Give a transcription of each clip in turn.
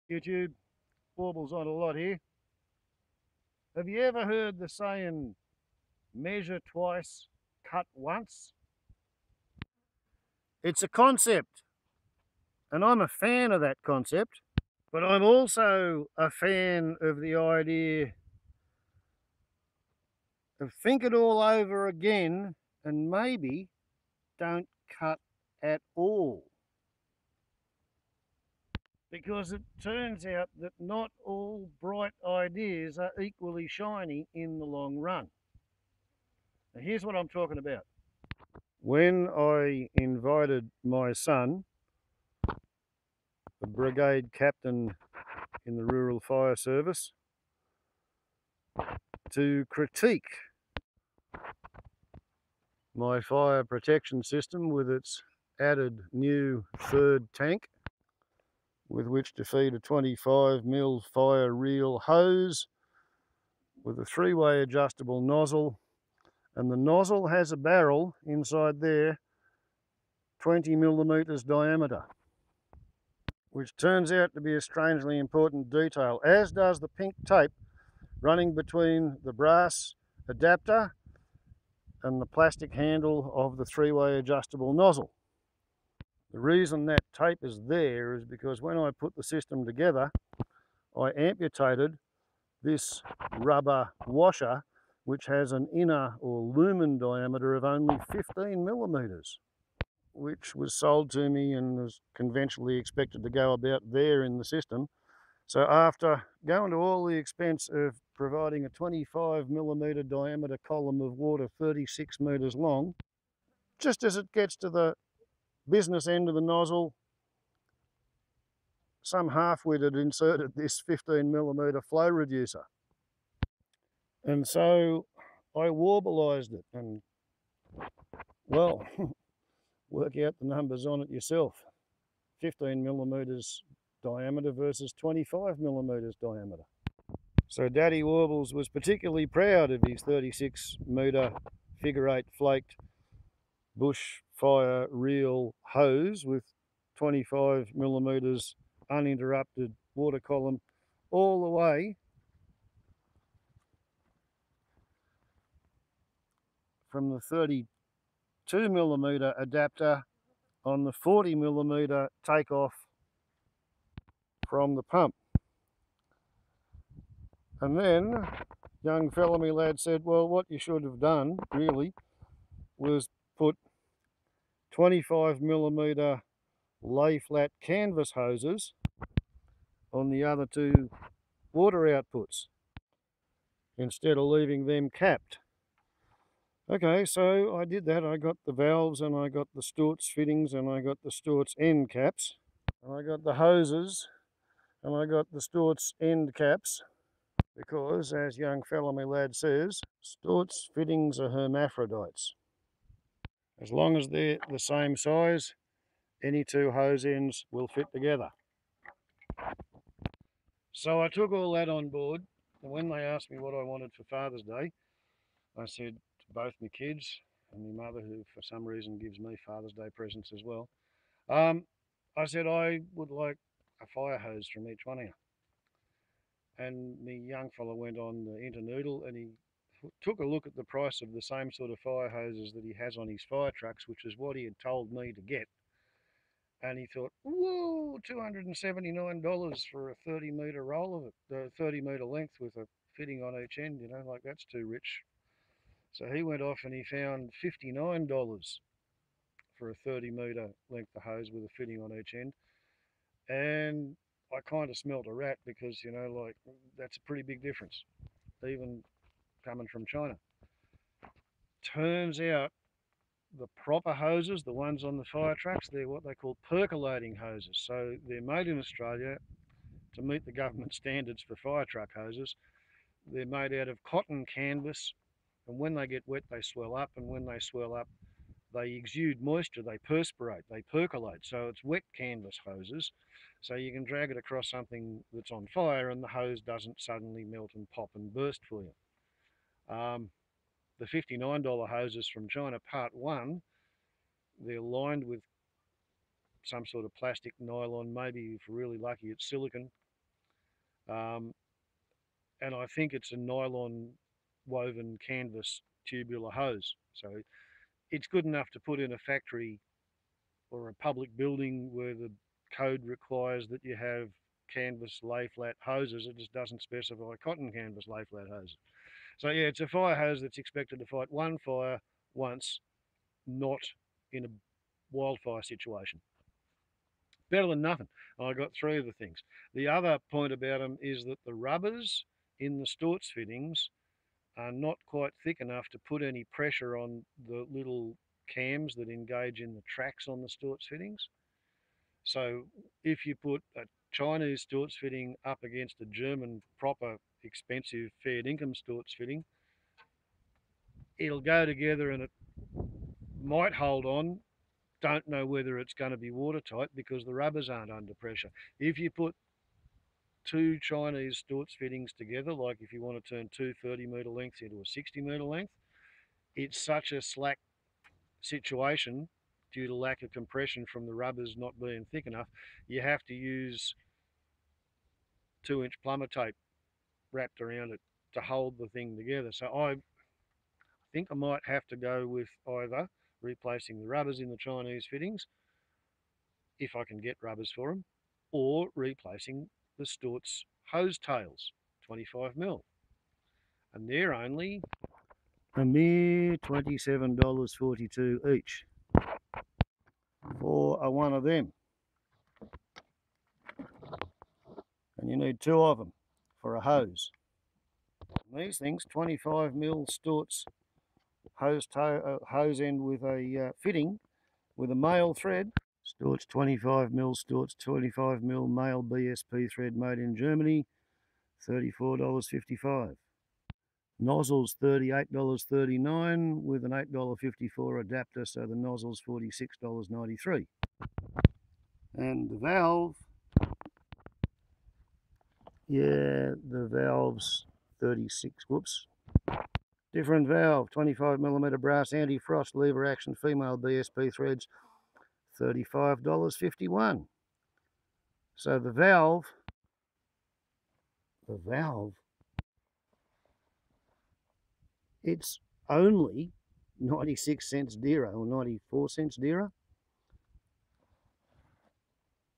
YouTube, warbles on a lot here. Have you ever heard the saying, measure twice, cut once? It's a concept, and I'm a fan of that concept, but I'm also a fan of the idea of think it all over again and maybe don't cut at all. Because it turns out that not all bright ideas are equally shiny in the long run. Now here's what I'm talking about. When I invited my son, the brigade captain in the Rural Fire Service, to critique my fire protection system with its added new third tank, with which to feed a 25mm fire reel hose with a 3-way adjustable nozzle, and the nozzle has a barrel inside there 20mm diameter, which turns out to be a strangely important detail, as does the pink tape running between the brass adapter and the plastic handle of the 3-way adjustable nozzle. The reason that tape is there is because when I put the system together, I amputated this rubber washer, which has an inner or lumen diameter of only 15mm, which was sold to me and was conventionally expected to go about there in the system. So after going to all the expense of providing a 25mm diameter column of water 36 metres long, just as it gets to the business end of the nozzle, some half-wit had inserted this 15mm flow reducer. And so I warbleized it, and well, work out the numbers on it yourself. 15mm diameter versus 25mm diameter. So Daddy Warbles was particularly proud of his 36-metre figure-8 flaked bush fire reel hose with 25mm uninterrupted water column all the way from the 32mm adapter on the 40mm takeoff from the pump. And then young fella me lad said, well, what you should have done really was put 25mm Layflat canvas hoses on the other two water outputs instead of leaving them capped. Okay, so I did that. I got the valves and I got the Stortz-Fittings and I got the Stortz end caps. And I got the hoses and I got the Stortz end caps because, as young fella my lad says, Stortz-Fittings are hermaphrodites. As long as they're the same size, any two hose ends will fit together. So I took all that on board, and when they asked me what I wanted for Father's Day, I said to both my kids and my mother, who for some reason gives me Father's Day presents as well, I said I would like a fire hose from each one of you. And the young fellow went on the Internoodle and he took a look at the price of the same sort of fire hoses that he has on his fire trucks, which is what he had told me to get. And he thought, whoa, $279 for a 30-metre roll of it, 30-metre length with a fitting on each end, you know, like that's too rich. So he went off and he found $59 for a 30-metre length of hose with a fitting on each end. And I kind of smelt a rat because, you know, like that's a pretty big difference, even coming from China. Turns out the proper hoses, the ones on the fire trucks, they're what they call percolating hoses. So they're made in Australia to meet the government standards for fire truck hoses. They're made out of cotton canvas, and when they get wet they swell up, and when they swell up they exude moisture, they perspirate, they percolate. So it's wet canvas hoses, so you can drag it across something that's on fire and the hose doesn't suddenly melt and pop and burst for you. The $59 hoses from China, part one, they're lined with some sort of plastic, nylon, maybe if you're really lucky it's silicone, And I think it's a nylon woven canvas tubular hose. So it's good enough to put in a factory or a public building where the code requires that you have canvas Layflat hoses. It just doesn't specify cotton canvas Layflat hoses. So yeah, it's a fire hose that's expected to fight one fire once, not in a wildfire situation. Better than nothing. I got 3 of the things. The other point about them is that the rubbers in the Stortz-Fittings are not quite thick enough to put any pressure on the little cams that engage in the tracks on the Stortz-Fittings. So if you put a Chinese Stortz-Fitting up against a German proper expensive fair income Stortz-Fitting, it'll go together and it might hold on. Don't know whether it's going to be watertight because the rubbers aren't under pressure. If you put 2 Chinese Stortz-Fittings together, like if you want to turn 2 30-metre lengths into a 60-metre length, it's such a slack situation due to lack of compression from the rubbers not being thick enough, you have to use 2-inch plumber tape wrapped around it to hold the thing together. So I think I might have to go with either replacing the rubbers in the Chinese fittings, if I can get rubbers for them, or replacing the Stortz hose tails, 25mm. And they're only a mere $27.42 each for one of them. And you need 2 of them for a hose. And these things, 25mm Stortz hose end with a fitting with a male thread. Stortz 25mm, Stortz 25mm male BSP thread made in Germany, $34.55. Nozzle's $38.39 with an $8.54 adapter, so the nozzle's $46.93. And the valve, yeah, the valve's 36, whoops. Different valve, 25mm brass anti-frost lever action female BSP threads, $35.51. So the valve, it's only 96 cents dearer or 94 cents dearer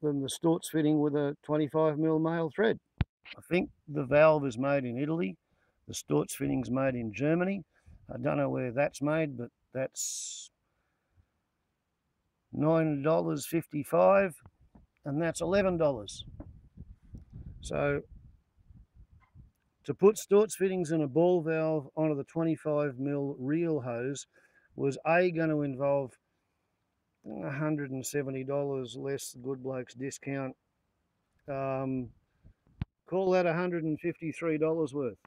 than the Stortz-Fitting with a 25mm male thread. I think the valve is made in Italy. The Stortz-Fitting's made in Germany. I don't know where that's made, but that's $9.55 and that's $11. So to put Stortz-Fittings in a ball valve onto the 25mm reel hose was going to involve $170 less Good Blokes discount. Call that $153 worth.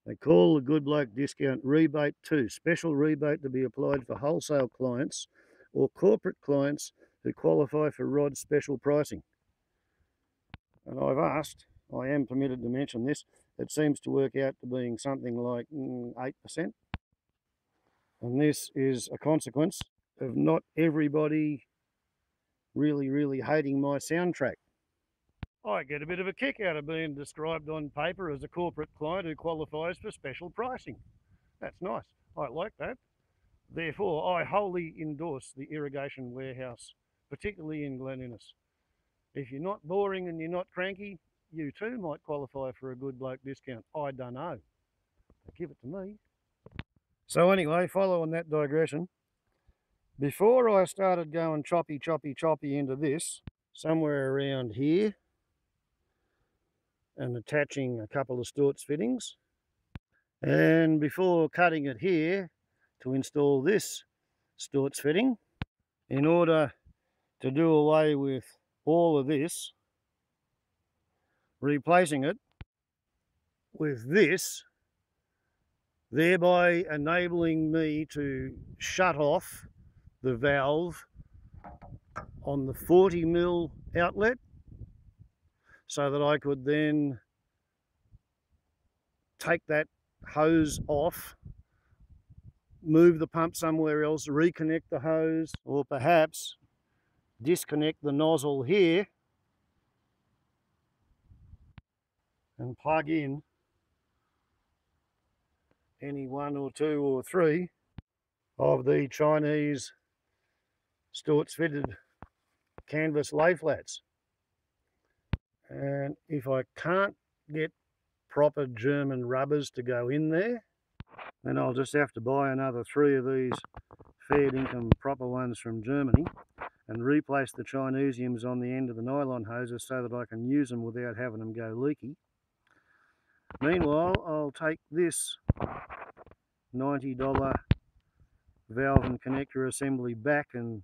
They call the Good Bloke discount rebate 2, special rebate to be applied for wholesale clients or corporate clients who qualify for ROD special pricing. And I've asked, I am permitted to mention this, it seems to work out to being something like 8%. And this is a consequence of not everybody really hating my soundtrack. I get a bit of a kick out of being described on paper as a corporate client who qualifies for special pricing. That's nice. I like that. Therefore, I wholly endorse the irrigation warehouse, particularly in Glen Innes. If you're not boring and you're not cranky, you too might qualify for a Good Bloke discount. I don't know. Give it to me. So anyway, following that digression, before I started going choppy into this, somewhere around here, and attaching a couple of Stortz-Fittings, and before cutting it here to install this Stortz-Fitting, in order to do away with all of this, replacing it with this, thereby enabling me to shut off the valve on the 40mm outlet, so that I could then take that hose off, move the pump somewhere else, reconnect the hose, or perhaps disconnect the nozzle here and plug in any one or two or three of the Chinese Stortz-fitted canvas Layflats. And if I can't get proper German rubbers to go in there, then I'll just have to buy another 3 of these fair dinkum proper ones from Germany and replace the Chinesiums on the end of the nylon hoses so that I can use them without having them go leaky. Meanwhile, I'll take this $90 valve and connector assembly back and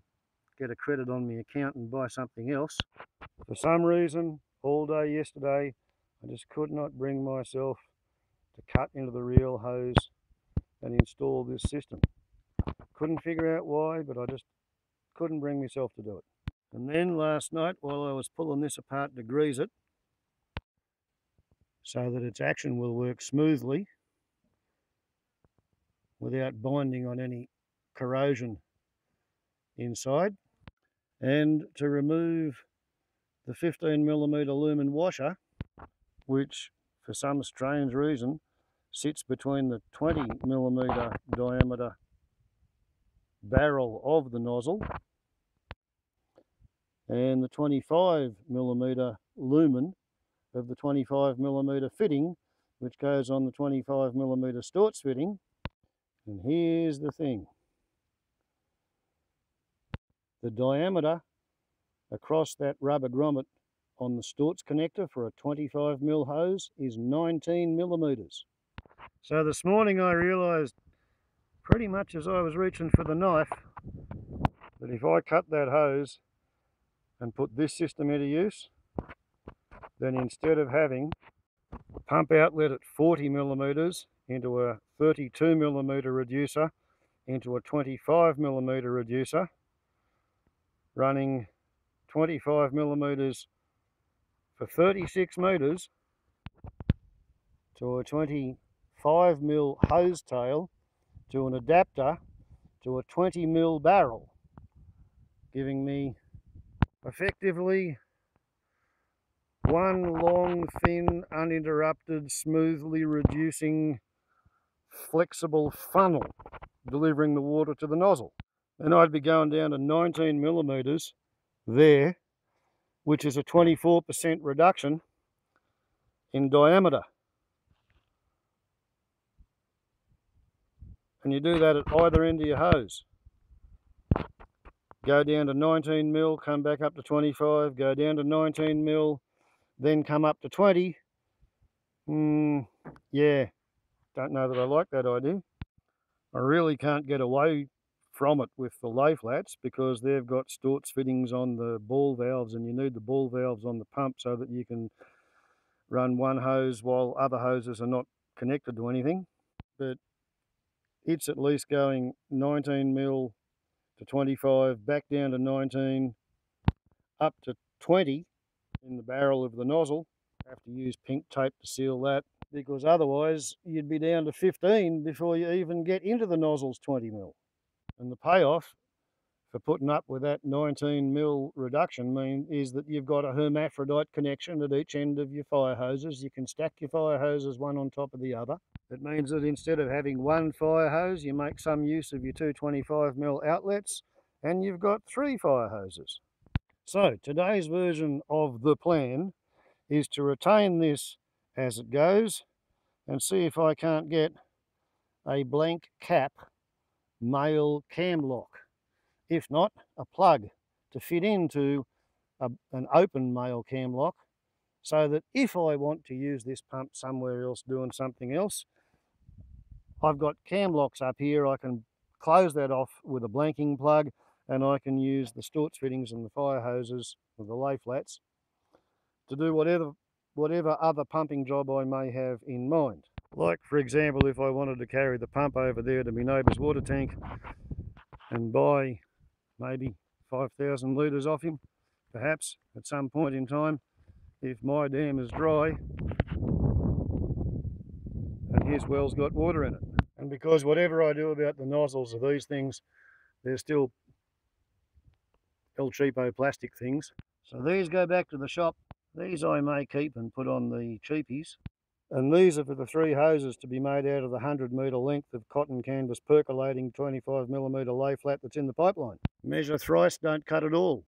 get a credit on my account and buy something else. For some reason, all day yesterday, I just could not bring myself to cut into the reel hose and install this system. Couldn't figure out why, but I just couldn't bring myself to do it. And then last night, while I was pulling this apart to grease it, so that its action will work smoothly without binding on any corrosion inside, and to remove the 15mm lumen washer, which for some strange reason sits between the 20mm diameter barrel of the nozzle and the 25mm lumen of the 25mm fitting, which goes on the 25mm Stortz fitting. And here's the thing: the diameter across that rubber grommet on the Stortz connector for a 25mm hose is 19mm. So this morning I realised, pretty much as I was reaching for the knife, that if I cut that hose and put this system into use, then instead of having a pump outlet at 40mm into a 32mm reducer into a 25mm reducer, running 25mm for 36 metres to a 25mm hose tail to an adapter to a 20mm barrel, giving me effectively one long, thin, uninterrupted, smoothly reducing, flexible funnel delivering the water to the nozzle. And I'd be going down to 19mm there, which is a 24% reduction in diameter. And you do that at either end of your hose. Go down to 19mm, come back up to 25, go down to 19mm, then come up to 20. Yeah, don't know that I like that idea. I really can't get away from it with the Layflats because they've got Stortz fittings on the ball valves, and you need the ball valves on the pump so that you can run one hose while other hoses are not connected to anything. But it's at least going 19mm to 25, back down to 19, up to 20 in the barrel of the nozzle. Have to use pink tape to seal that, because otherwise you'd be down to 15 before you even get into the nozzle's 20mm. And the payoff for putting up with that 19mm reduction is that you've got a hermaphrodite connection at each end of your fire hoses. You can stack your fire hoses one on top of the other. It means that instead of having one fire hose, you make some use of your two 25mm outlets, and you've got 3 fire hoses. So today's version of the plan is to retain this as it goes and see if I can't get a blank cap male cam lock. If not, a plug to fit into an open male cam lock, so that if I want to use this pump somewhere else doing something else, I've got cam locks up here. I can close that off with a blanking plug, and I can use the Stortz fittings and the fire hoses with the Layflats to do whatever other pumping job I may have in mind. Like, for example, if I wanted to carry the pump over there to my neighbour's water tank and buy maybe 5,000 litres off him, perhaps at some point in time, if my dam is dry and his well's got water in it. And because whatever I do about the nozzles of these things, they're still El Cheapo plastic things. So these go back to the shop These I may keep and put on the cheapies. And these are for the 3 hoses to be made out of the 100-metre length of cotton canvas percolating 25mm Layflat that's in the pipeline. Measure thrice, don't cut at all.